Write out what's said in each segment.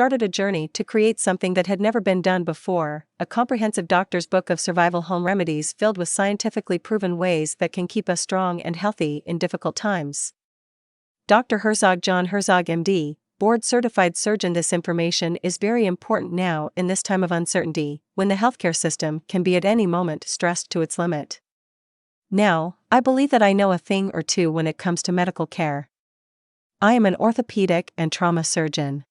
started a journey to create something that had never been done before, a comprehensive doctor's book of survival home remedies filled with scientifically proven ways that can keep us strong and healthy in difficult times. Dr. Herzog, John Herzog, MD, board-certified surgeon. This information is very important now in this time of uncertainty, when the healthcare system can be at any moment stressed to its limit. Now, I believe that I know a thing or two when it comes to medical care. I am an orthopedic and trauma surgeon.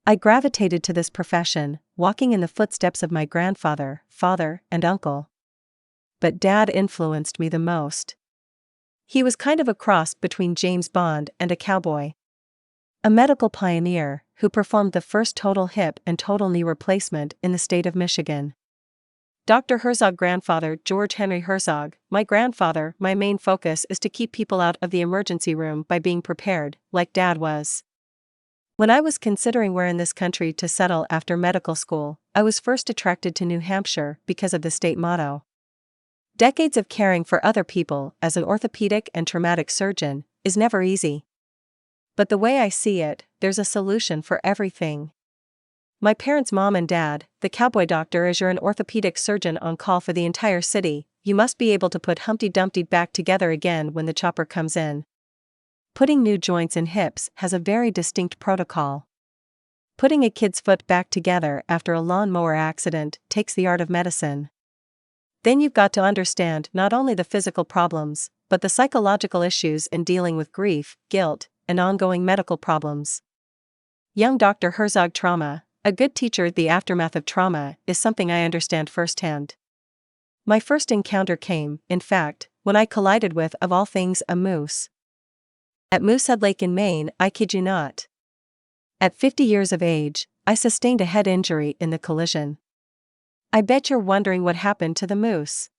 I gravitated to this profession, walking in the footsteps of my grandfather, father, and uncle. But Dad influenced me the most. He was kind of a cross between James Bond and a cowboy. A medical pioneer who performed the first total hip and total knee replacement in the state of Michigan. Dr. Herzog, grandfather, George Henry Herzog, my grandfather. My main focus is to keep people out of the emergency room by being prepared, like Dad was. When I was considering where in this country to settle after medical school, I was first attracted to New Hampshire because of the state motto. Decades of caring for other people as an orthopedic and traumatic surgeon is never easy. But the way I see it, there's a solution for everything. My parents' mom and dad, the cowboy doctor, as you're an orthopedic surgeon on call for the entire city, you must be able to put Humpty Dumpty back together again when the chopper comes in. Putting new joints in hips has a very distinct protocol. Putting a kid's foot back together after a lawnmower accident takes the art of medicine. Then you've got to understand not only the physical problems, but the psychological issues in dealing with grief, guilt, and ongoing medical problems. Young Dr. Herzog, trauma, a good teacher. The aftermath of trauma is something I understand firsthand. My first encounter came, in fact, when I collided with, of all things, a moose. At Moosehead Lake in Maine, I kid you not. At 50 years of age, I sustained a head injury in the collision. I bet you're wondering what happened to the moose.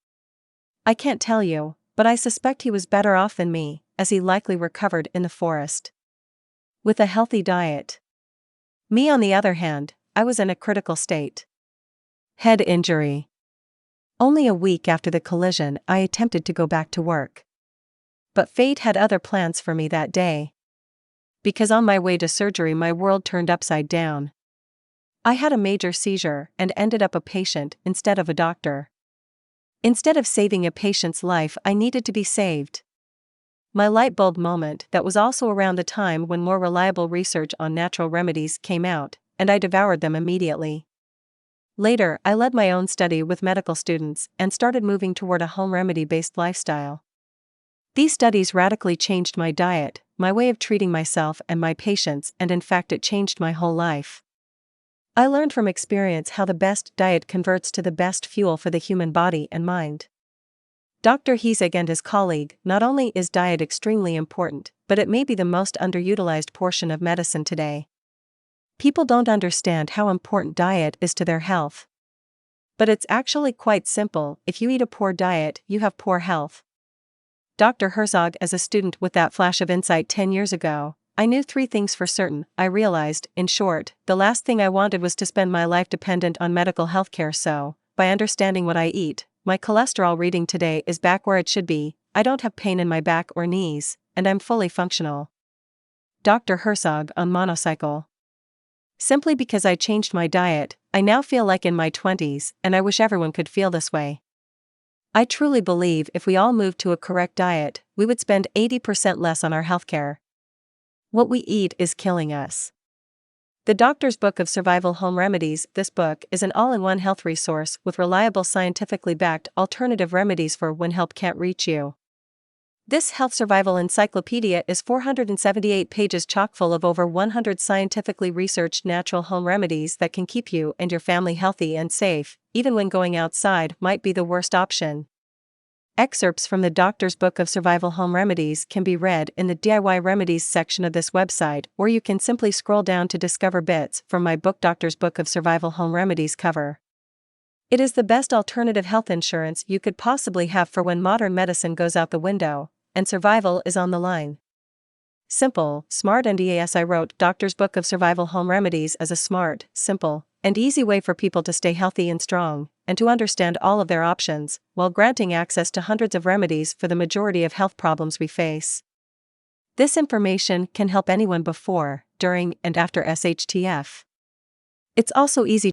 I can't tell you, but I suspect he was better off than me, as he likely recovered in the forest. With a healthy diet. Me, on the other hand, I was in a critical state. Head injury. Only a week after the collision, I attempted to go back to work. But fate had other plans for me that day. Because on my way to surgery, my world turned upside down. I had a major seizure and ended up a patient instead of a doctor. Instead of saving a patient's life, I needed to be saved. My light bulb moment, that was also around the time when more reliable research on natural remedies came out, and I devoured them immediately. Later, I led my own study with medical students and started moving toward a home remedy-based lifestyle. These studies radically changed my diet, my way of treating myself and my patients, and in fact it changed my whole life. I learned from experience how the best diet converts to the best fuel for the human body and mind. Dr. Herzog and his colleague, not only is diet extremely important, but it may be the most underutilized portion of medicine today. People don't understand how important diet is to their health. But it's actually quite simple. If you eat a poor diet, you have poor health. Dr. Herzog, as a student with that flash of insight 10 years ago, I knew 3 things for certain. I realized, in short, the last thing I wanted was to spend my life dependent on medical health care. So, by understanding what I eat, my cholesterol reading today is back where it should be, I don't have pain in my back or knees, and I'm fully functional. Dr. Herzog, on monocycle. Simply because I changed my diet, I now feel like in my 20s, and I wish everyone could feel this way. I truly believe if we all moved to a correct diet, we would spend 80% less on our healthcare. What we eat is killing us. The Doctor's Book of Survival Home Remedies. This book is an all-in-one health resource with reliable, scientifically backed alternative remedies for when help can't reach you. This health survival encyclopedia is 478 pages chock full of over 100 scientifically researched natural home remedies that can keep you and your family healthy and safe, even when going outside might be the worst option. Excerpts from the Doctor's Book of Survival Home Remedies can be read in the DIY Remedies section of this website, or you can simply scroll down to discover bits from my book Doctor's Book of Survival Home Remedies cover. It is the best alternative health insurance you could possibly have for when modern medicine goes out the window, and survival is on the line. Simple, smart and easy. I wrote Doctor's Book of Survival Home Remedies as a smart, simple, and easy way for people to stay healthy and strong, and to understand all of their options, while granting access to hundreds of remedies for the majority of health problems we face. This information can help anyone before, during, and after SHTF. It's also easy